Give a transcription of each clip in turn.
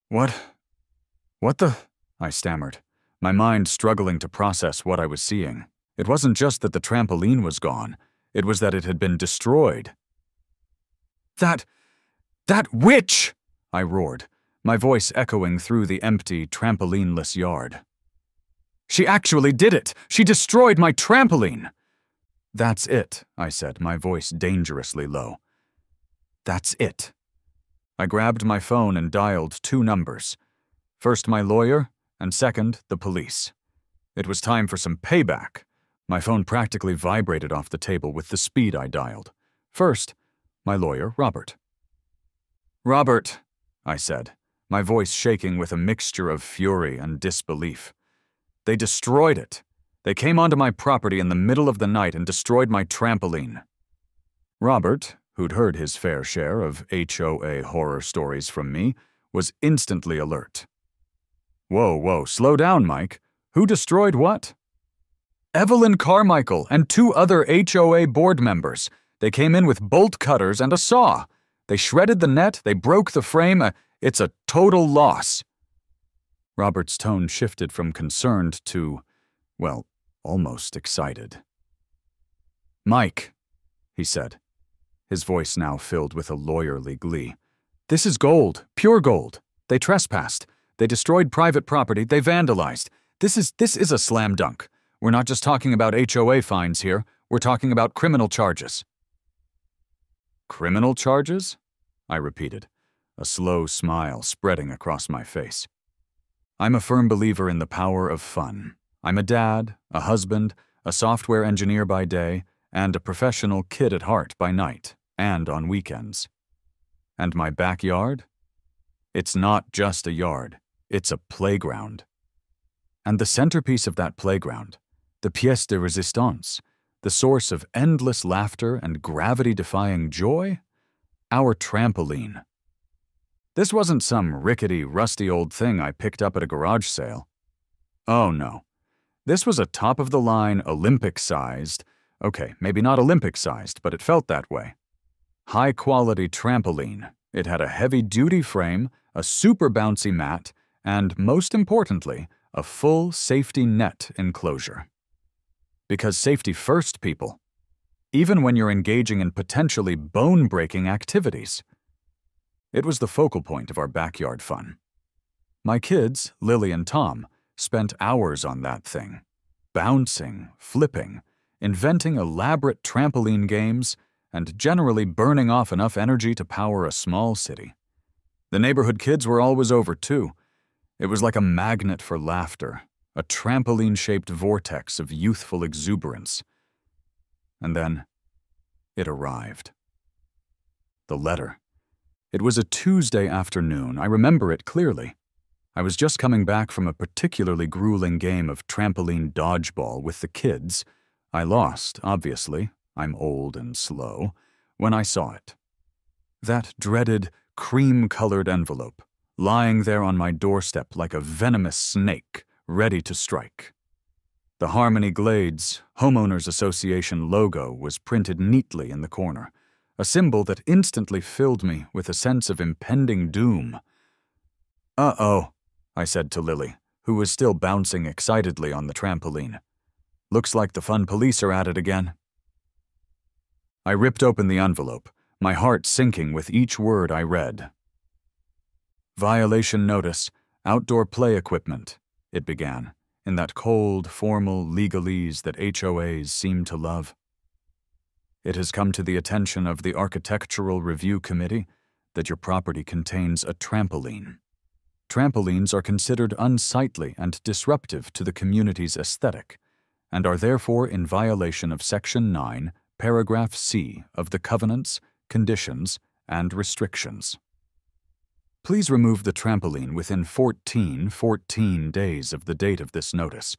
What? What the? I stammered, my mind struggling to process what I was seeing. It wasn't just that the trampoline was gone, it was that it had been destroyed. That witch! I roared, my voice echoing through the empty, trampolineless yard. She actually did it! She destroyed my trampoline! That's it, I said, my voice dangerously low. That's it. I grabbed my phone and dialed 2 numbers. First my lawyer, and second the police. It was time for some payback. My phone practically vibrated off the table with the speed I dialed. First, my lawyer, Robert. Robert, I said, my voice shaking with a mixture of fury and disbelief. They destroyed it. They came onto my property in the middle of the night and destroyed my trampoline. Robert, who'd heard his fair share of HOA horror stories from me, was instantly alert. Whoa, slow down, Mike. Who destroyed what? Evelyn Carmichael and 2 other HOA board members. They came in with bolt cutters and a saw. They shredded the net, they broke the frame. It's a total loss. Robert's tone shifted from concerned to, well, almost excited. Mike, he said, his voice now filled with a lawyerly glee. This is gold, pure gold. They trespassed. They destroyed private property. They vandalized. This is a slam dunk. We're not just talking about HOA fines here. We're talking about criminal charges. Criminal charges? I repeated, a slow smile spreading across my face. I'm a firm believer in the power of fun. I'm a dad, a husband, a software engineer by day, and a professional kid at heart by night, and on weekends. And my backyard? It's not just a yard, it's a playground. And the centerpiece of that playground, the pièce de résistance, the source of endless laughter and gravity-defying joy? Our trampoline. This wasn't some rickety, rusty old thing I picked up at a garage sale. Oh no. This was a top-of-the-line, Olympic-sized, okay, maybe not Olympic-sized, but it felt that way. High-quality trampoline. It had a heavy-duty frame, a super bouncy mat, and, most importantly, a full safety net enclosure. Because safety first, people. Even when you're engaging in potentially bone-breaking activities. It was the focal point of our backyard fun. My kids, Lily and Tom, spent hours on that thing, bouncing, flipping, inventing elaborate trampoline games, and generally burning off enough energy to power a small city. The neighborhood kids were always over, too. It was like a magnet for laughter, a trampoline-shaped vortex of youthful exuberance. And then, it arrived. The letter. It was a Tuesday afternoon. I remember it clearly. I was just coming back from a particularly grueling game of trampoline dodgeball with the kids. I lost, obviously. I'm old and slow. When I saw it. That dreaded, cream-colored envelope, lying there on my doorstep like a venomous snake, ready to strike. The Harmony Glades Homeowners Association logo was printed neatly in the corner, a symbol that instantly filled me with a sense of impending doom. Uh-oh, I said to Lily, who was still bouncing excitedly on the trampoline. Looks like the fun police are at it again. I ripped open the envelope, my heart sinking with each word I read. Violation notice, outdoor play equipment, it began, in that cold, formal legalese that HOAs seem to love. It has come to the attention of the Architectural Review Committee that your property contains a trampoline. Trampolines are considered unsightly and disruptive to the community's aesthetic, and are therefore in violation of Section 9, Paragraph C of the Covenants, Conditions, and Restrictions. Please remove the trampoline within 14 days of the date of this notice.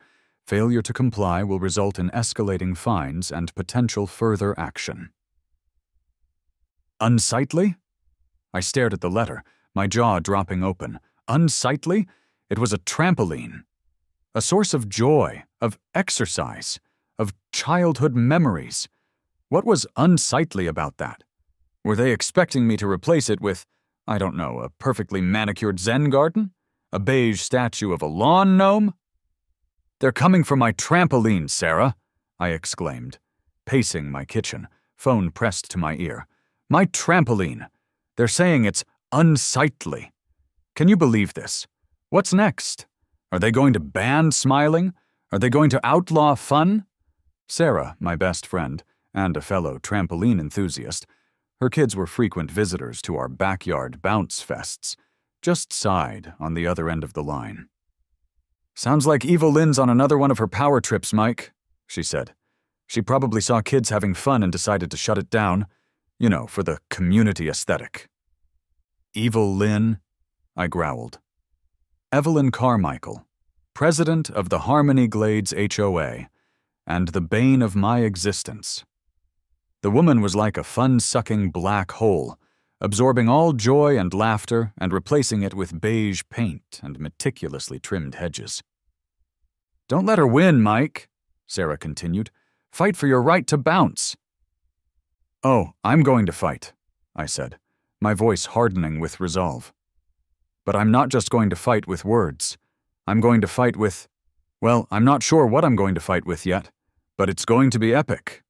Failure to comply will result in escalating fines and potential further action. Unsightly? I stared at the letter, my jaw dropping open. Unsightly? It was a trampoline. A source of joy, of exercise, of childhood memories. What was unsightly about that? Were they expecting me to replace it with, I don't know, a perfectly manicured Zen garden? A beige statue of a lawn gnome? "They're coming for my trampoline, Sarah," I exclaimed, pacing my kitchen, phone pressed to my ear. "My trampoline! They're saying it's unsightly. Can you believe this? What's next? Are they going to ban smiling? Are they going to outlaw fun?" Sarah, my best friend, and a fellow trampoline enthusiast, her kids were frequent visitors to our backyard bounce fests, just sighed on the other end of the line. "Sounds like Evil Lynn's on another one of her power trips, Mike," she said. "She probably saw kids having fun and decided to shut it down, you know, for the community aesthetic." "Evil Lynn?" I growled. Evelyn Carmichael, president of the Harmony Glades HOA, and the bane of my existence. The woman was like a fun-sucking black hole, absorbing all joy and laughter and replacing it with beige paint and meticulously trimmed hedges. "Don't let her win, Mike," Sarah continued. "Fight for your right to bounce." "Oh, I'm going to fight," I said, my voice hardening with resolve. "But I'm not just going to fight with words. I'm going to fight with... well, I'm not sure what I'm going to fight with yet, but it's going to be epic."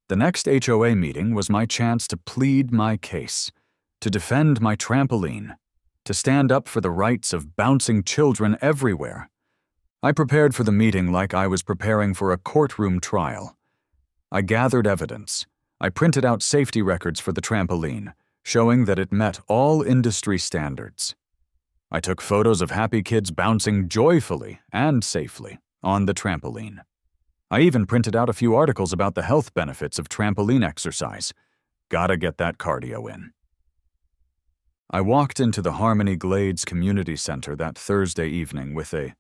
The next HOA meeting was my chance to plead my case, to defend my trampoline, to stand up for the rights of bouncing children everywhere. I prepared for the meeting like I was preparing for a courtroom trial. I gathered evidence. I printed out safety records for the trampoline, showing that it met all industry standards. I took photos of happy kids bouncing joyfully and safely on the trampoline. I even printed out a few articles about the health benefits of trampoline exercise. Gotta get that cardio in. I walked into the Harmony Glades Community Center that Thursday evening with a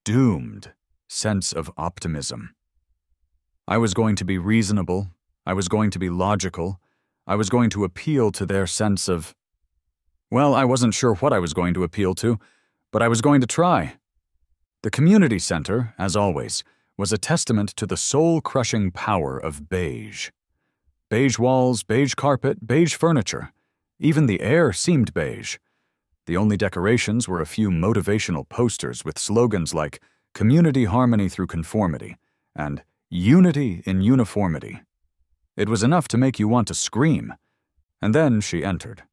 doomed sense of optimism. I was going to be reasonable. I was going to be logical. I was going to appeal to their sense of... well, I wasn't sure what I was going to appeal to, but I was going to try. The community center, as always, was a testament to the soul-crushing power of beige. Beige walls, beige carpet, beige furniture. Even the air seemed beige. The only decorations were a few motivational posters with slogans like "Community Harmony Through Conformity" and "Unity in Uniformity." It was enough to make you want to scream. And then she entered.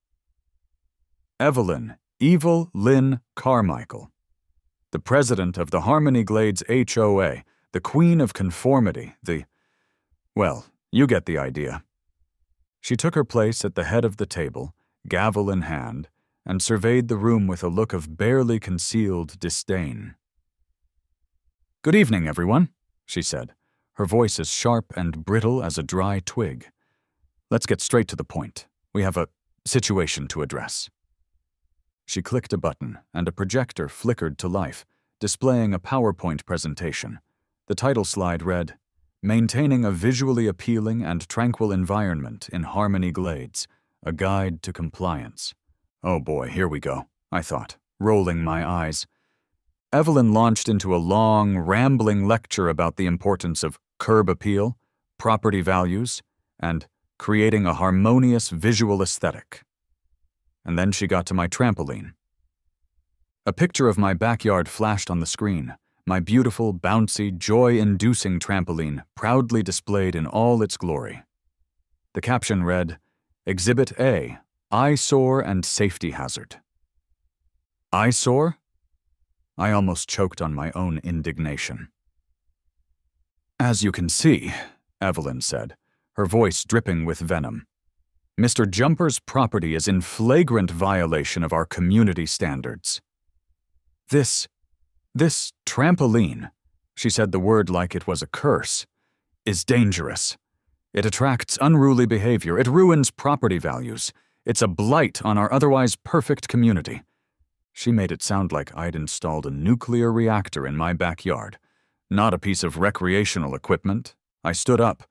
Evelyn Evil Lynn Carmichael, the president of the Harmony Glades HOA, the queen of conformity, well, you get the idea. She took her place at the head of the table, gavel in hand, and surveyed the room with a look of barely concealed disdain. "Good evening, everyone," she said, her voice as sharp and brittle as a dry twig. "Let's get straight to the point. We have a situation to address." She clicked a button, and a projector flickered to life, displaying a PowerPoint presentation. The title slide read, "Maintaining a Visually Appealing and Tranquil Environment in Harmony Glades, A Guide to Compliance." Oh boy, here we go, I thought, rolling my eyes. Evelyn launched into a long, rambling lecture about the importance of curb appeal, property values, and creating a harmonious visual aesthetic. And then she got to my trampoline. A picture of my backyard flashed on the screen, my beautiful, bouncy, joy-inducing trampoline proudly displayed in all its glory. The caption read, "Exhibit A, Eyesore and Safety Hazard." Eyesore? I almost choked on my own indignation. "As you can see," Evelyn said, her voice dripping with venom, "Mr. Jumper's property is in flagrant violation of our community standards. This trampoline," she said the word like it was a curse, "is dangerous. It attracts unruly behavior. It ruins property values. It's a blight on our otherwise perfect community." She made it sound like I'd installed a nuclear reactor in my backyard, not a piece of recreational equipment. I stood up,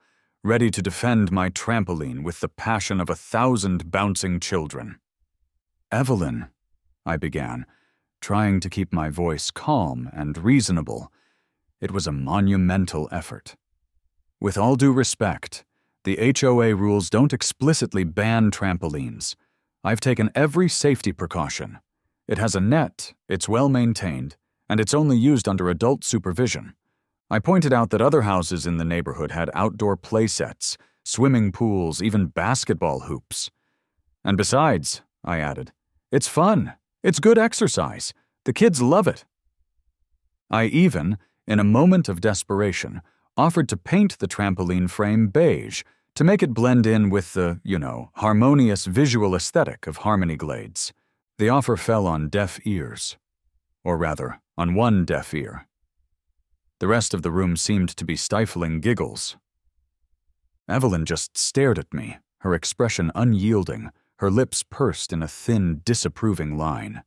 ready to defend my trampoline with the passion of 1,000 bouncing children. "Evelyn," I began, trying to keep my voice calm and reasonable. It was a monumental effort. "With all due respect, the HOA rules don't explicitly ban trampolines. I've taken every safety precaution. It has a net, it's well maintained, and it's only used under adult supervision. I pointed out that other houses in the neighborhood had outdoor play sets, swimming pools, even basketball hoops. And besides, I added, it's fun. It's good exercise. The kids love it. I even, in a moment of desperation, offered to paint the trampoline frame beige to make it blend in with the, harmonious visual aesthetic of Harmony Glades. The offer fell on deaf ears. Or rather, on one deaf ear. The rest of the room seemed to be stifling giggles. Evelyn just stared at me, her expression unyielding, her lips pursed in a thin, disapproving line.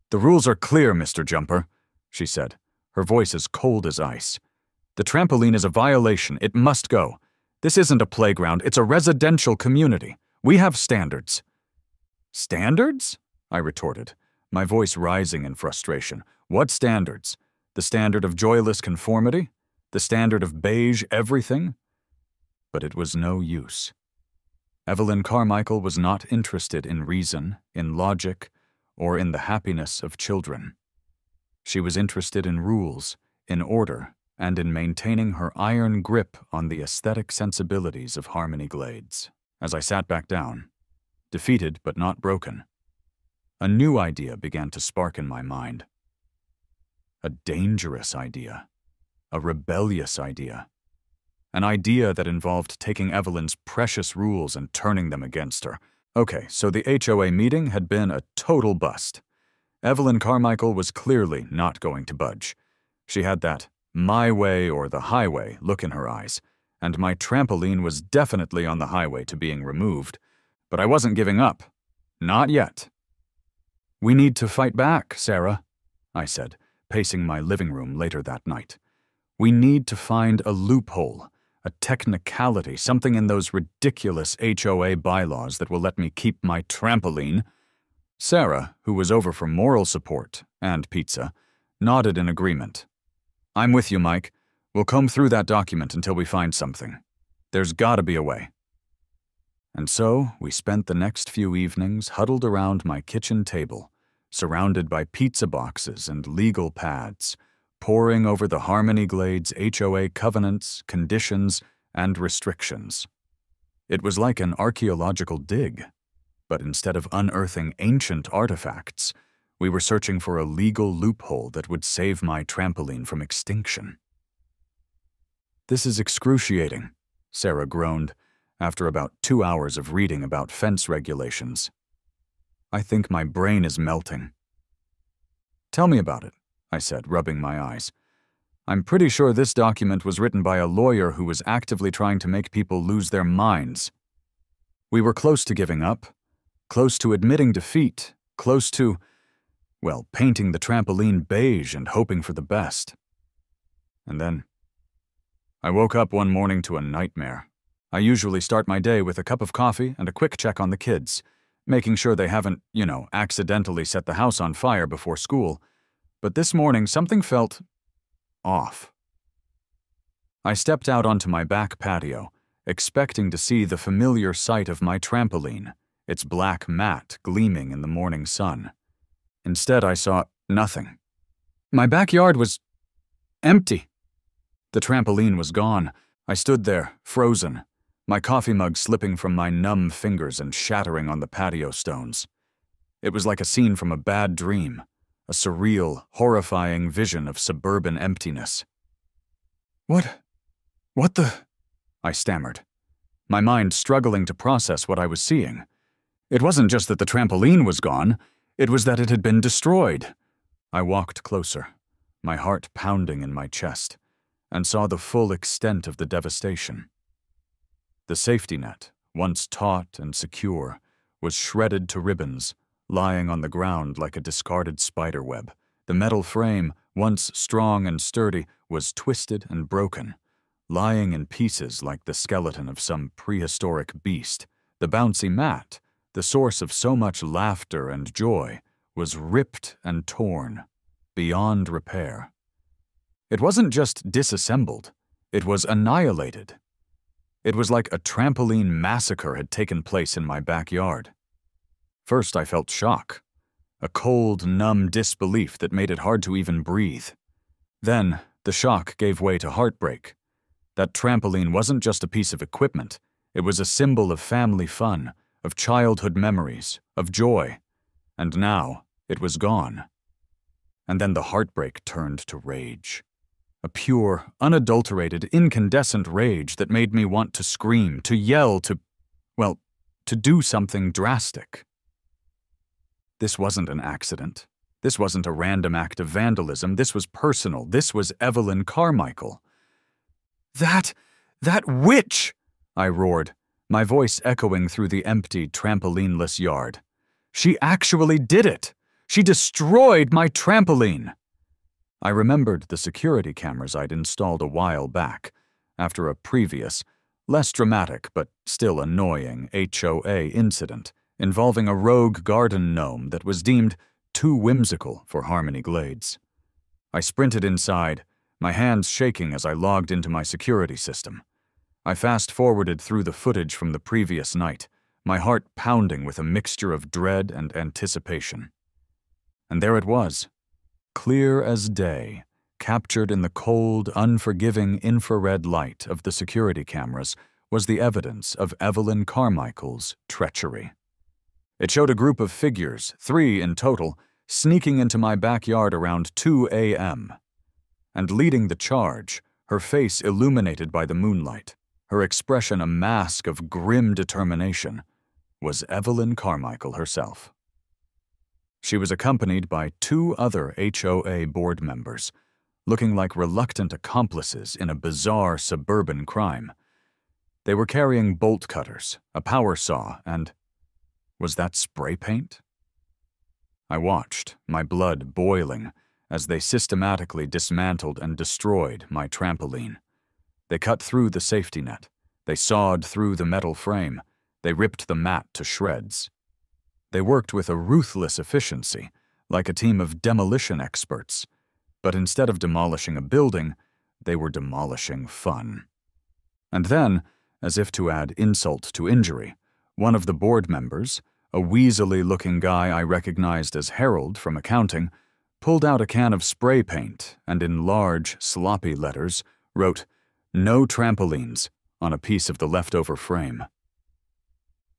"The rules are clear, Mr. Jumper," she said, her voice as cold as ice. "The trampoline is a violation. It must go. This isn't a playground. It's a residential community. We have standards." "Standards?" I retorted, my voice rising in frustration. "What standards? The standard of joyless conformity? The standard of beige everything?" But it was no use. Evelyn Carmichael was not interested in reason, in logic, or in the happiness of children. She was interested in rules, in order, and in maintaining her iron grip on the aesthetic sensibilities of Harmony Glades. As I sat back down, defeated but not broken, a new idea began to spark in my mind. A dangerous idea. A rebellious idea. An idea that involved taking Evelyn's precious rules and turning them against her. Okay, so the HOA meeting had been a total bust. Evelyn Carmichael was clearly not going to budge. She had that my way or the highway look in her eyes, and my trampoline was definitely on the highway to being removed. But I wasn't giving up. Not yet. "We need to fight back, Sarah," I said, pacing my living room later that night. "We need to find a loophole, a technicality, something in those ridiculous HOA bylaws that will let me keep my trampoline." Sarah, who was over for moral support and pizza, nodded in agreement. "I'm with you, Mike. We'll comb through that document until we find something. There's gotta be a way." And so we spent the next few evenings huddled around my kitchen table, surrounded by pizza boxes and legal pads, poring over the Harmony Glades HOA covenants, conditions, and restrictions. It was like an archaeological dig, but instead of unearthing ancient artifacts, we were searching for a legal loophole that would save my trampoline from extinction. "This is excruciating," Sarah groaned, after about 2 hours of reading about fence regulations. "I think my brain is melting." "Tell me about it," I said, rubbing my eyes. "I'm pretty sure this document was written by a lawyer who was actively trying to make people lose their minds." We were close to giving up, close to admitting defeat, close to, well, painting the trampoline beige and hoping for the best. And then I woke up one morning to a nightmare. I usually start my day with a cup of coffee and a quick check on the kids, making sure they haven't, accidentally set the house on fire before school. But this morning, something felt off. I stepped out onto my back patio, expecting to see the familiar sight of my trampoline, its black mat gleaming in the morning sun. Instead, I saw nothing. My backyard was empty. The trampoline was gone. I stood there, frozen, my coffee mug slipping from my numb fingers and shattering on the patio stones. It was like a scene from a bad dream, a surreal, horrifying vision of suburban emptiness. What the? I stammered, my mind struggling to process what I was seeing. It wasn't just that the trampoline was gone, it was that it had been destroyed. I walked closer, my heart pounding in my chest, and saw the full extent of the devastation. The safety net, once taut and secure, was shredded to ribbons, lying on the ground like a discarded spiderweb. The metal frame, once strong and sturdy, was twisted and broken, lying in pieces like the skeleton of some prehistoric beast. The bouncy mat, the source of so much laughter and joy, was ripped and torn, beyond repair. It wasn't just disassembled, it was annihilated. It was like a trampoline massacre had taken place in my backyard. First, I felt shock, a cold, numb disbelief that made it hard to even breathe. Then, the shock gave way to heartbreak. That trampoline wasn't just a piece of equipment. It was a symbol of family fun, of childhood memories, of joy. And now, it was gone. And then the heartbreak turned to rage. A pure, unadulterated, incandescent rage that made me want to scream, to yell, to do something drastic. This wasn't an accident. This wasn't a random act of vandalism. This was personal. This was Evelyn Carmichael. That witch! I roared, my voice echoing through the empty, trampolineless yard. She actually did it! She destroyed my trampoline! I remembered the security cameras I'd installed a while back, after a previous, less dramatic but still annoying HOA incident involving a rogue garden gnome that was deemed too whimsical for Harmony Glades. I sprinted inside, my hands shaking as I logged into my security system. I fast-forwarded through the footage from the previous night, my heart pounding with a mixture of dread and anticipation. And there it was, clear as day, captured in the cold, unforgiving infrared light of the security cameras, was the evidence of Evelyn Carmichael's treachery. It showed a group of figures, 3 in total, sneaking into my backyard around 2 a.m. And leading the charge, her face illuminated by the moonlight, her expression a mask of grim determination, was Evelyn Carmichael herself. She was accompanied by 2 other HOA board members, looking like reluctant accomplices in a bizarre suburban crime. They were carrying bolt cutters, a power saw, and was that spray paint? I watched, my blood boiling, as they systematically dismantled and destroyed my trampoline. They cut through the safety net. They sawed through the metal frame. They ripped the mat to shreds. They worked with a ruthless efficiency, like a team of demolition experts. But instead of demolishing a building, they were demolishing fun. And then, as if to add insult to injury, one of the board members, a weaselly-looking guy I recognized as Harold from accounting, pulled out a can of spray paint and in large, sloppy letters wrote, "No trampolines," on a piece of the leftover frame.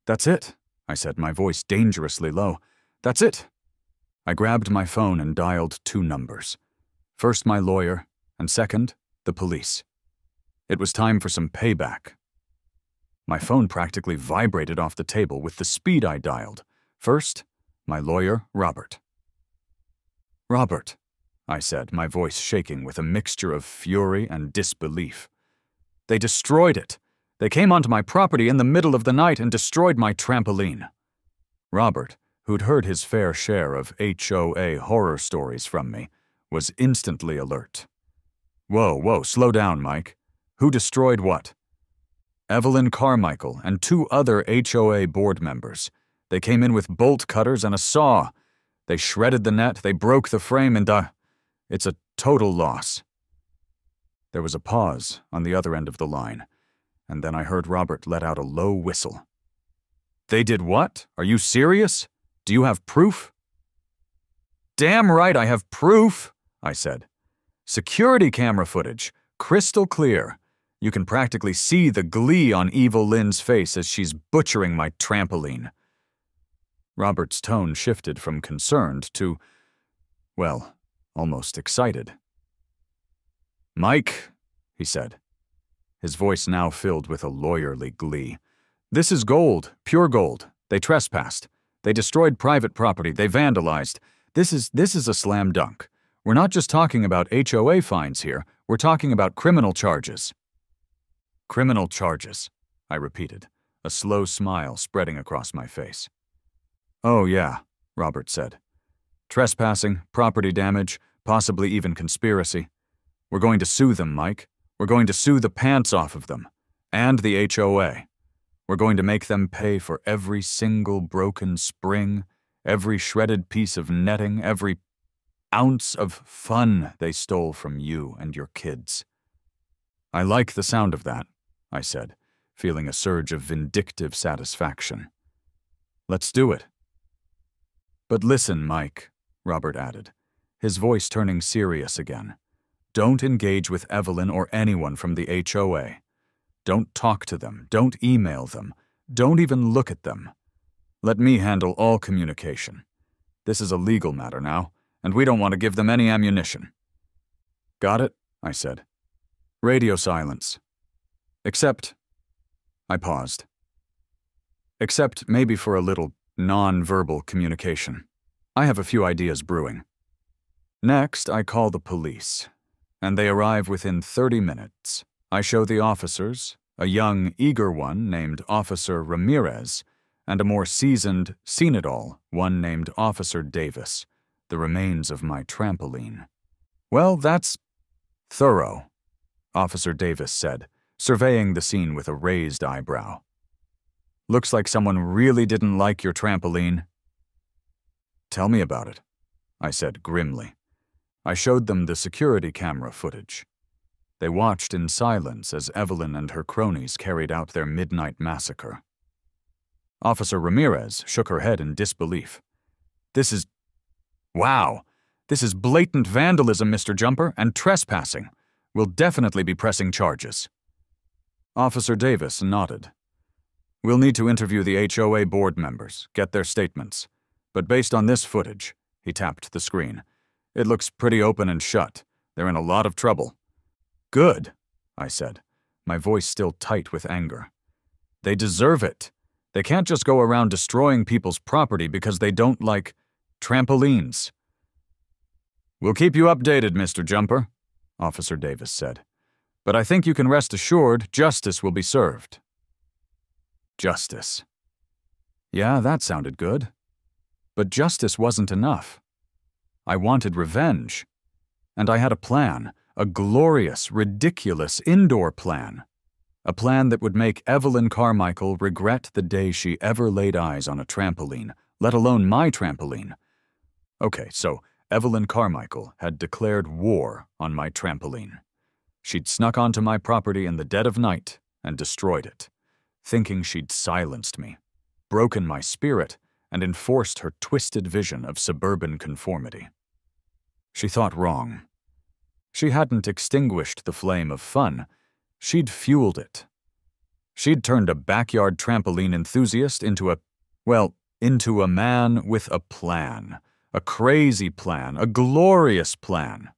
"That's it," I said, my voice dangerously low. "That's it." I grabbed my phone and dialed 2 numbers. First my lawyer, and second, the police. It was time for some payback. My phone practically vibrated off the table with the speed I dialed. First, my lawyer, Robert. "Robert," I said, my voice shaking with a mixture of fury and disbelief. "They destroyed it. They came onto my property in the middle of the night and destroyed my trampoline." Robert, who'd heard his fair share of HOA horror stories from me, was instantly alert. Whoa, slow down, Mike. Who destroyed what?" "Evelyn Carmichael and 2 other HOA board members. They came in with bolt cutters and a saw. They shredded the net, they broke the frame, and it's a total loss." There was a pause on the other end of the line, and then I heard Robert let out a low whistle. "They did what? Are you serious? Do you have proof?" "Damn right I have proof," I said. "Security camera footage, crystal clear. You can practically see the glee on Evil Lynn's face as she's butchering my trampoline." Robert's tone shifted from concerned to, well, almost excited. "Mike," he said, his voice now filled with a lawyerly glee, "this is gold, pure gold. They trespassed. They destroyed private property. They vandalized. This is a slam dunk. We're not just talking about HOA fines here. We're talking about criminal charges." "Criminal charges," I repeated, a slow smile spreading across my face. "Oh yeah," Robert said. "Trespassing, property damage, possibly even conspiracy. We're going to sue them, Mike. We're going to sue the pants off of them. And the HOA. We're going to make them pay for every single broken spring, every shredded piece of netting, every ounce of fun they stole from you and your kids." "I like the sound of that," I said, feeling a surge of vindictive satisfaction. "Let's do it." But listen, Mike, Robert added, his voice turning serious again. Don't engage with Evelyn or anyone from the HOA. Don't talk to them. Don't email them. Don't even look at them. Let me handle all communication. This is a legal matter now, and we don't want to give them any ammunition. Got it? I said. Radio silence. Except... I paused. Except maybe for a little non-verbal communication. I have a few ideas brewing. Next, I call the police, and they arrive within 30 minutes. I show the officers, a young, eager one named Officer Ramirez, and a more seasoned, seen-it-all one named Officer Davis, the remains of my trampoline. Well, that's thorough, Officer Davis said, surveying the scene with a raised eyebrow. Looks like someone really didn't like your trampoline. Tell me about it, I said grimly. I showed them the security camera footage. They watched in silence as Evelyn and her cronies carried out their midnight massacre. Officer Ramirez shook her head in disbelief. Wow! This is blatant vandalism, Mr. Jumper, and trespassing. We'll definitely be pressing charges. Officer Davis nodded. We'll need to interview the HOA board members, get their statements. But based on this footage, he tapped the screen, it looks pretty open and shut. They're in a lot of trouble. Good, I said, my voice still tight with anger. They deserve it. They can't just go around destroying people's property because they don't like trampolines. We'll keep you updated, Mr. Jumper, Officer Davis said. But I think you can rest assured justice will be served. Justice. Yeah, that sounded good. But justice wasn't enough. I wanted revenge. And I had a plan, a glorious, ridiculous indoor plan. A plan that would make Evelyn Carmichael regret the day she ever laid eyes on a trampoline, let alone my trampoline. Okay, so Evelyn Carmichael had declared war on my trampoline. She'd snuck onto my property in the dead of night and destroyed it, thinking she'd silenced me, broken my spirit, and enforced her twisted vision of suburban conformity. She thought wrong. She hadn't extinguished the flame of fun. She'd fueled it. She'd turned a backyard trampoline enthusiast into a man with a plan. A crazy plan, a glorious plan.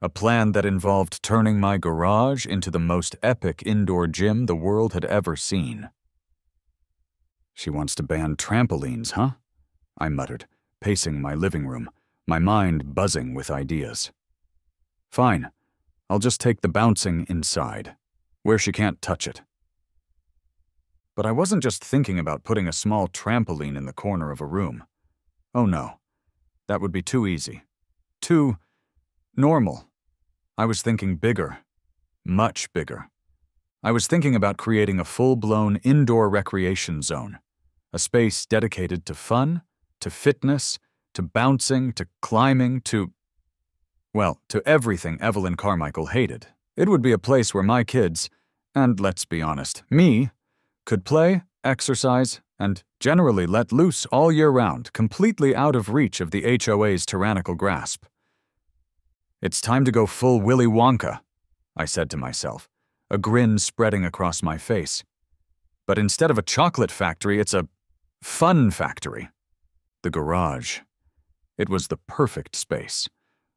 A plan that involved turning my garage into the most epic indoor gym the world had ever seen. She wants to ban trampolines, huh? I muttered, pacing my living room, my mind buzzing with ideas. Fine, I'll just take the bouncing inside, where she can't touch it. But I wasn't just thinking about putting a small trampoline in the corner of a room. Oh no, that would be too easy. Too normal. I was thinking bigger, much bigger. I was thinking about creating a full-blown indoor recreation zone, a space dedicated to fun, to fitness, to bouncing, to climbing, to everything Evelyn Carmichael hated. It would be a place where my kids, and let's be honest, me, could play, exercise, and generally let loose all year round, completely out of reach of the HOA's tyrannical grasp. It's time to go full Willy Wonka, I said to myself, a grin spreading across my face. But instead of a chocolate factory, it's a fun factory. The garage. It was the perfect space.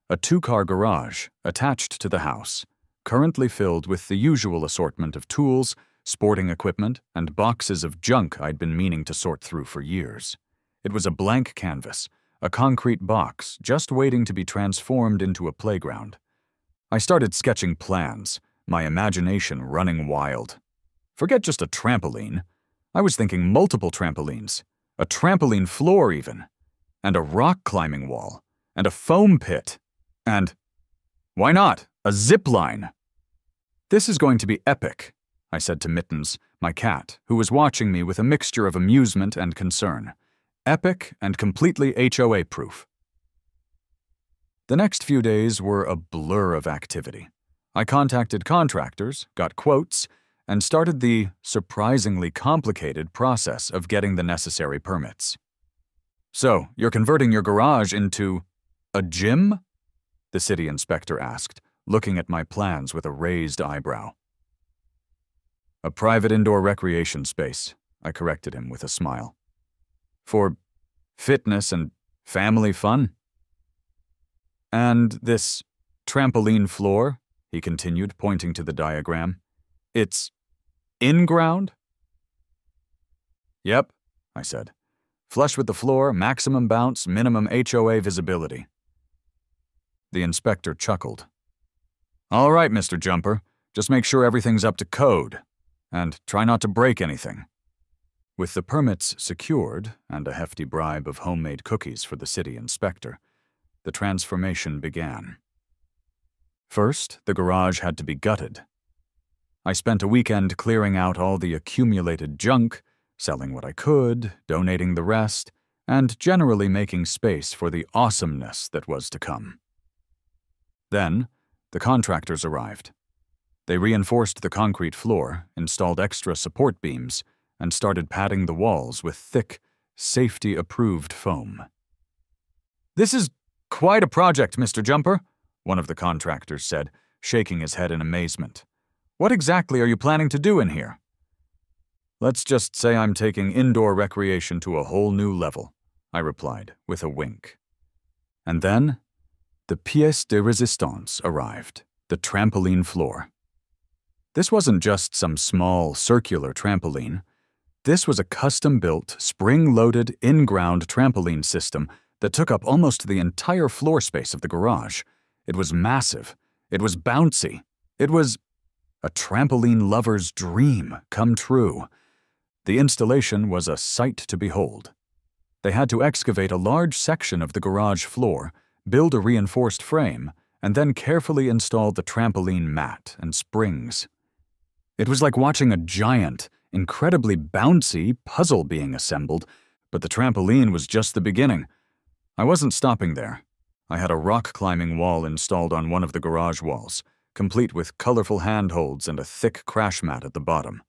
A 2-car garage attached to the house, currently filled with the usual assortment of tools, sporting equipment, and boxes of junk I'd been meaning to sort through for years. It was a blank canvas, a concrete box just waiting to be transformed into a playground. I started sketching plans, my imagination running wild. Forget just a trampoline. I was thinking multiple trampolines, a trampoline floor even, and a rock climbing wall, and a foam pit, and, why not, a zip line? This is going to be epic, I said to Mittens, my cat, who was watching me with a mixture of amusement and concern. Epic and completely HOA-proof. The next few days were a blur of activity. I contacted contractors, got quotes, and started the surprisingly complicated process of getting the necessary permits. So, you're converting your garage into a gym? The city inspector asked, looking at my plans with a raised eyebrow. A private indoor recreation space, I corrected him with a smile. For fitness and family fun. And this trampoline floor, he continued, pointing to the diagram, it's in-ground? Yep, I said. Flush with the floor, maximum bounce, minimum HOA visibility. The inspector chuckled. All right, Mr. Jumper, just make sure everything's up to code, and try not to break anything. With the permits secured and a hefty bribe of homemade cookies for the city inspector, the transformation began. First, the garage had to be gutted. I spent a weekend clearing out all the accumulated junk, selling what I could, donating the rest, and generally making space for the awesomeness that was to come. Then, the contractors arrived. They reinforced the concrete floor, installed extra support beams, and started padding the walls with thick, safety-approved foam. This is quite a project, Mr. Jumper, one of the contractors said, shaking his head in amazement. What exactly are you planning to do in here? Let's just say I'm taking indoor recreation to a whole new level, I replied, with a wink. And then, the pièce de résistance arrived, the trampoline floor. This wasn't just some small, circular trampoline. This was a custom-built, spring-loaded, in-ground trampoline system that took up almost the entire floor space of the garage. It was massive. It was bouncy. It was a trampoline lover's dream come true. The installation was a sight to behold. They had to excavate a large section of the garage floor, build a reinforced frame, and then carefully install the trampoline mat and springs. It was like watching a giant, incredibly bouncy puzzle being assembled, but the trampoline was just the beginning. I wasn't stopping there. I had a rock-climbing wall installed on one of the garage walls, complete with colorful handholds and a thick crash mat at the bottom.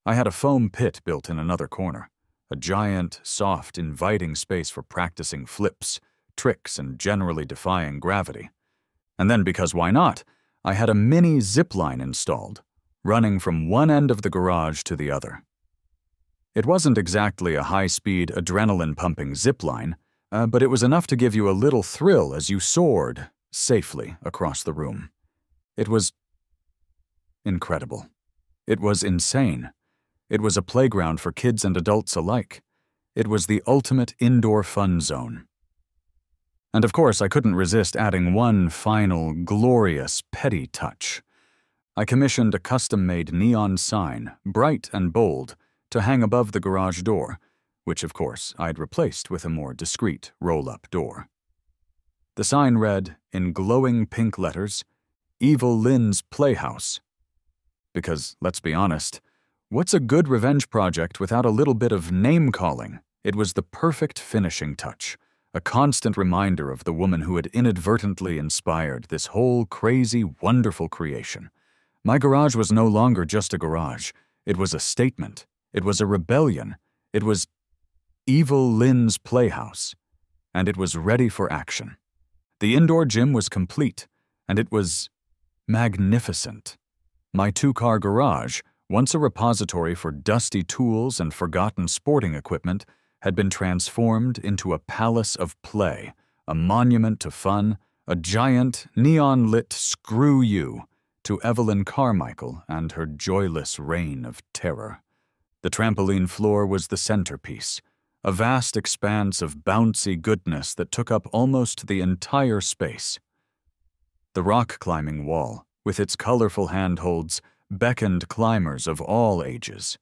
I had a foam pit built in another corner, a giant, soft, inviting space for practicing flips, tricks, and generally defying gravity. And then, because why not, I had a mini zip line installed, running from one end of the garage to the other. It wasn't exactly a high-speed, adrenaline-pumping zip line, but it was enough to give you a little thrill as you soared safely across the room. It was incredible. It was insane. It was a playground for kids and adults alike. It was the ultimate indoor fun zone. And of course, I couldn't resist adding one final, glorious, petty touch. I commissioned a custom-made neon sign, bright and bold, to hang above the garage door, which, of course, I'd replaced with a more discreet roll-up door. The sign read, in glowing pink letters, Evil Lynn's Playhouse. Because, let's be honest, what's a good revenge project without a little bit of name-calling? It was the perfect finishing touch, a constant reminder of the woman who had inadvertently inspired this whole crazy, wonderful creation. My garage was no longer just a garage. It was a statement. It was a rebellion. It was Evil Lynn's Playhouse. And it was ready for action. The indoor gym was complete, and it was magnificent. My two-car garage, once a repository for dusty tools and forgotten sporting equipment, had been transformed into a palace of play, a monument to fun, a giant, neon-lit screw you to Evelyn Carmichael and her joyless reign of terror. The trampoline floor was the centerpiece, a vast expanse of bouncy goodness that took up almost the entire space. The rock-climbing wall, with its colorful handholds, beckoned climbers of all ages.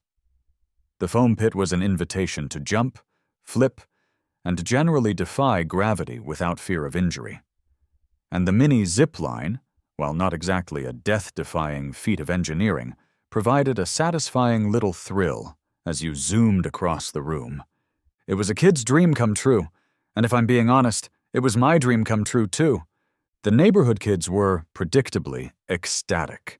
The foam pit was an invitation to jump, flip, and generally defy gravity without fear of injury. And the mini zip line, while not exactly a death-defying feat of engineering, provided a satisfying little thrill as you zoomed across the room. It was a kid's dream come true, and if I'm being honest, it was my dream come true too. The neighborhood kids were, predictably, ecstatic.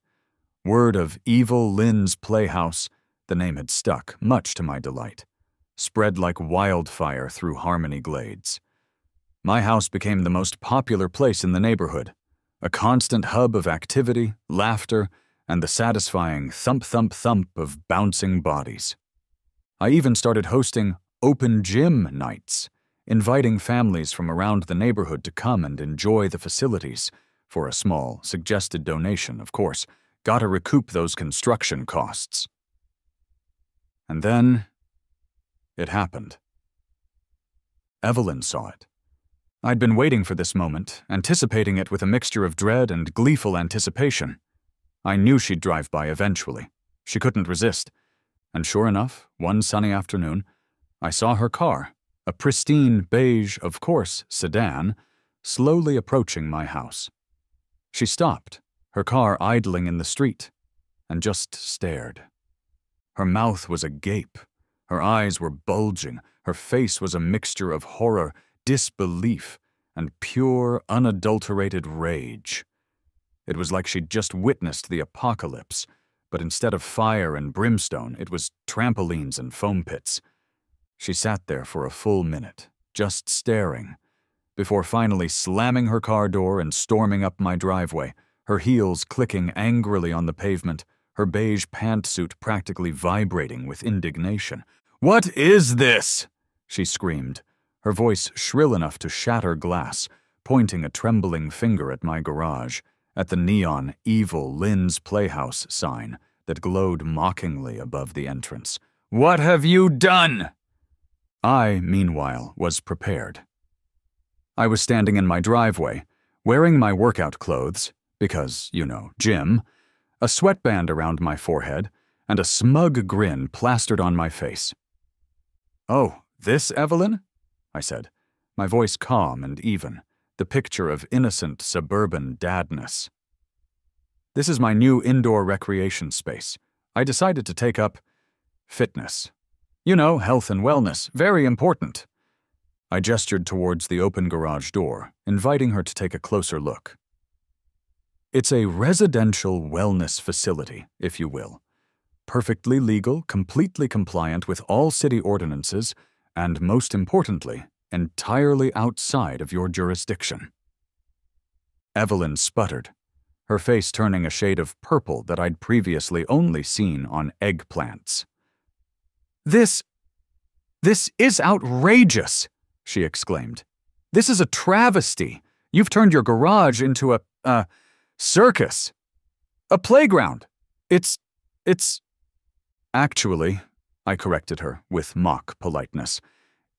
Word of Evil Lynn's Playhouse, the name had stuck, much to my delight. spread like wildfire through Harmony Glades. My house became the most popular place in the neighborhood, a constant hub of activity, laughter, and the satisfying thump-thump-thump of bouncing bodies. I even started hosting open gym nights, inviting families from around the neighborhood to come and enjoy the facilities, for a small, suggested donation, of course. Gotta recoup those construction costs. And then, it happened. Evelyn saw it. I'd been waiting for this moment, anticipating it with a mixture of dread and gleeful anticipation. I knew she'd drive by eventually. She couldn't resist. And sure enough, one sunny afternoon, I saw her car, a pristine beige, of course, sedan, slowly approaching my house. She stopped, her car idling in the street, and just stared. Her mouth was agape, her eyes were bulging, her face was a mixture of horror, disbelief, and pure, unadulterated rage. It was like she'd just witnessed the apocalypse, but instead of fire and brimstone, it was trampolines and foam pits. She sat there for a full minute, just staring, before finally slamming her car door and storming up my driveway, her heels clicking angrily on the pavement, her beige pantsuit practically vibrating with indignation. "What is this?" she screamed, her voice shrill enough to shatter glass, pointing a trembling finger at my garage, at the neon, evil Lynn's Playhouse sign that glowed mockingly above the entrance. "What have you done?" I, meanwhile, was prepared. I was standing in my driveway, wearing my workout clothes, because, you know, gym, a sweatband around my forehead, and a smug grin plastered on my face. "Oh, this Evelyn?" I said, my voice calm and even, the picture of innocent suburban dadness. "This is my new indoor recreation space. I decided to take up fitness. You know, health and wellness, very important." I gestured towards the open garage door, inviting her to take a closer look. It's a residential wellness facility, if you will. Perfectly legal, completely compliant with all city ordinances, and most importantly, entirely outside of your jurisdiction. Evelyn sputtered, her face turning a shade of purple that I'd previously only seen on eggplants. This is outrageous!" she exclaimed. "This is a travesty. You've turned your garage into a circus. A playground. It's... Actually," I corrected her with mock politeness,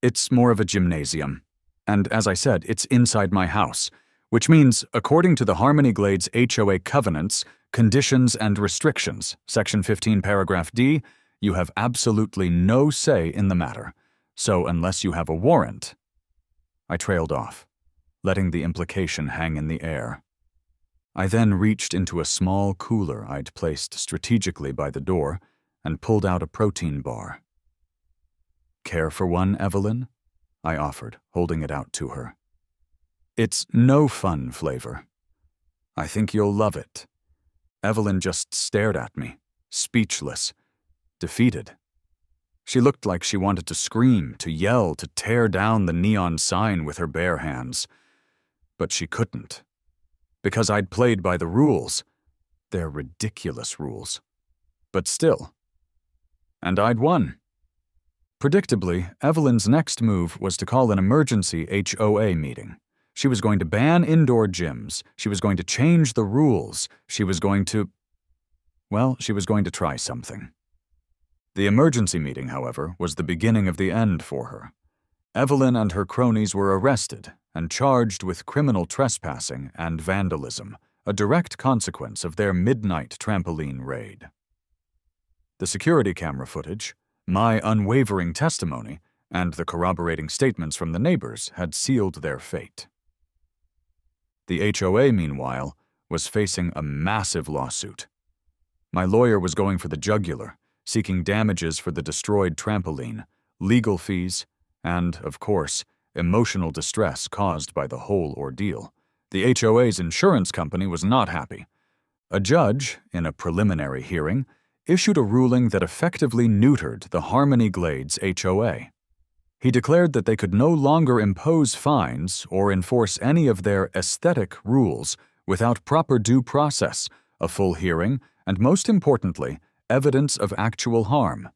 "it's more of a gymnasium. And as I said, it's inside my house, which means, according to the Harmony Glades HOA covenants, conditions and restrictions, Section 15, Paragraph D, you have absolutely no say in the matter. So unless you have a warrant..." I trailed off, letting the implication hang in the air. I then reached into a small cooler I'd placed strategically by the door and pulled out a protein bar. "Care for one, Evelyn?" I offered, holding it out to her. "It's no fun flavor. I think you'll love it." Evelyn just stared at me, speechless, defeated. She looked like she wanted to scream, to yell, to tear down the neon sign with her bare hands. But she couldn't. Because I'd played by the rules. They're ridiculous rules. But still. And I'd won. Predictably, Evelyn's next move was to call an emergency HOA meeting. She was going to ban indoor gyms. She was going to change the rules. She was going to try something. The emergency meeting, however, was the beginning of the end for her. Evelyn and her cronies were arrested and charged with criminal trespassing and vandalism, a direct consequence of their midnight trampoline raid. The security camera footage, my unwavering testimony, and the corroborating statements from the neighbors had sealed their fate. The HOA, meanwhile, was facing a massive lawsuit. My lawyer was going for the jugular, seeking damages for the destroyed trampoline, legal fees, and, of course, emotional distress caused by the whole ordeal. The HOA's insurance company was not happy. A judge, in a preliminary hearing, issued a ruling that effectively neutered the Harmony Glades HOA. He declared that they could no longer impose fines or enforce any of their aesthetic rules without proper due process, a full hearing, and most importantly, evidence of actual harm.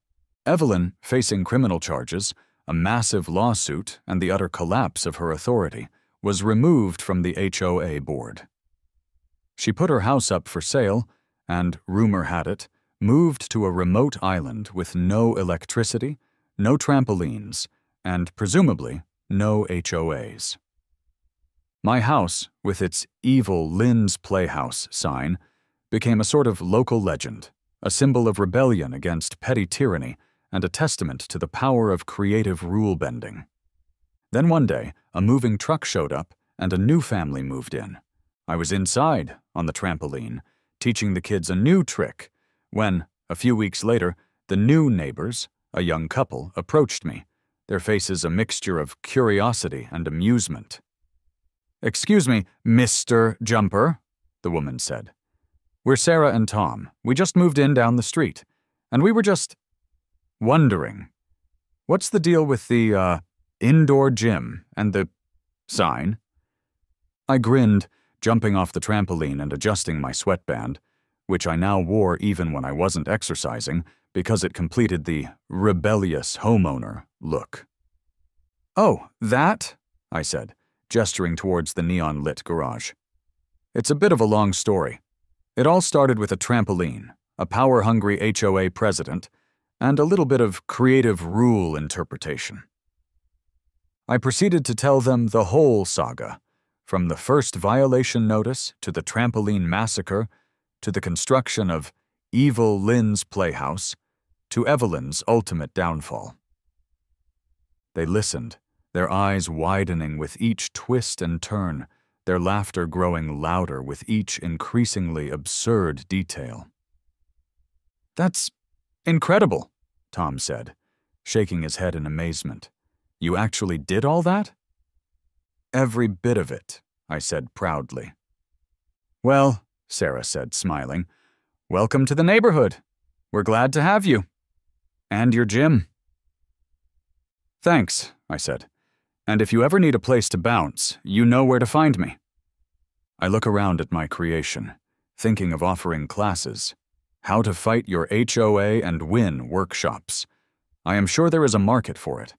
Evelyn, facing criminal charges, a massive lawsuit, and the utter collapse of her authority, was removed from the HOA board. She put her house up for sale and, rumor had it, moved to a remote island with no electricity, no trampolines, and presumably no HOAs. My house, with its evil Lynn's Playhouse sign, became a sort of local legend, a symbol of rebellion against petty tyranny and a testament to the power of creative rule-bending. Then one day, a moving truck showed up and a new family moved in. I was inside, on the trampoline, teaching the kids a new trick, when, a few weeks later, the new neighbors, a young couple, approached me, their faces a mixture of curiosity and amusement. "Excuse me, Mr. Jumper," the woman said. "We're Sarah and Tom. We just moved in down the street, and we were just wondering, what's the deal with the, indoor gym and the sign?" I grinned, jumping off the trampoline and adjusting my sweatband, which I now wore even when I wasn't exercising because it completed the rebellious homeowner look. "Oh, that?" I said, gesturing towards the neon-lit garage. "It's a bit of a long story. It all started with a trampoline, a power-hungry HOA president, and a little bit of creative rule interpretation." I proceeded to tell them the whole saga, from the first violation notice to the trampoline massacre, to the construction of evil Lynn's Playhouse, to Evelyn's ultimate downfall. They listened, their eyes widening with each twist and turn, their laughter growing louder with each increasingly absurd detail. "That's incredible," Tom said, shaking his head in amazement. "You actually did all that?" "Every bit of it," I said proudly. "Well," Sarah said, smiling, "welcome to the neighborhood. We're glad to have you. And your gym." "Thanks," I said. "And if you ever need a place to bounce, you know where to find me." I look around at my creation, thinking of offering classes. How to fight your HOA and win workshops. I am sure there is a market for it.